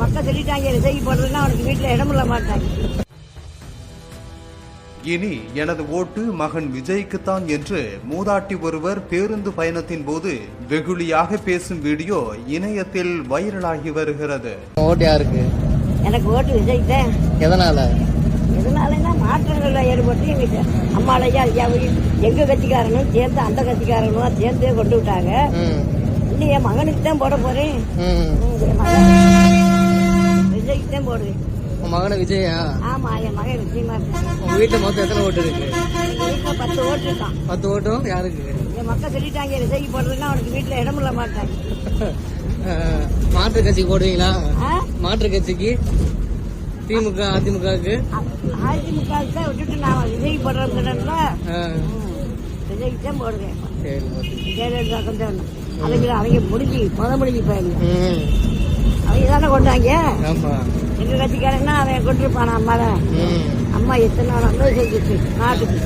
மக்கள் சொல்லிட்டாங்க விஜய்க்கு போடுறதுன்னா அவனுக்கு வீட்டுல இடமில்ல மாட்டாங்க. இனி எனது ஓட்டு மகன் விஜய்க்குத்தான் என்று மூதாட்டி ஒருவர் பேருந்து பயணத்தின் போது வெகுளியாக பேசும் வீடியோ இணையத்தில் வைரலாகி வருகிறது. ஓட்டு யாருக்கு? எனக்கு ஓட்டு விஜய் தான். எதனால? எதனாலன்னா மாற்றங்கள் ஏற்பட்டு எங்க அம்மாளையா ஐயாவையும் எங்க கட்சிக்காரனும் சேர்ந்து அந்த கட்சிக்காரனும் சேர்ந்தே கொண்டு விட்டாங்க. இன்னும் என் மகனுக்கு தான் போட போறேன். விஜய்க்கு தான் போடுவேன். உன் மகன விஜயா? ஆமா, என் மகன் விஜயமா இருக்கான். உங்க வீட்டுல மொத்தம் எத்தனை ஓட்டு இருக்கு? வீட்டுல 10 ஓட்டு இருக்கான். 10 ஓட்டும் யாருக்கு? என் மக்கள் சொல்லிட்டாங்க விஜய்க்கு போடுறதுன்னா அவனுக்கு வீட்டுல இடமில்ல மாட்டாங்க. மாற்று கட்சிக்கு போடுவீங்களா? மாற்று கட்சிக்கு திமுக அதிமுகவுக்கு? அதிமுகவுக்கு தான் விட்டுட்டு நான் விஜய்க்கு போடுறதுன்னா விஜய்க்கு தான் போடுவேன். ஜெயலலிதா கொஞ்சம் அவங்க முடிஞ்சு போயிருங்க. அவங்க தானே கொண்டாங்க. எங்க கட்சிக்காரன்னா அவன் கொண்டிருப்பான அம்மா தான். அம்மா எத்தனை நாள் செஞ்சிச்சு நாட்டுக்கு.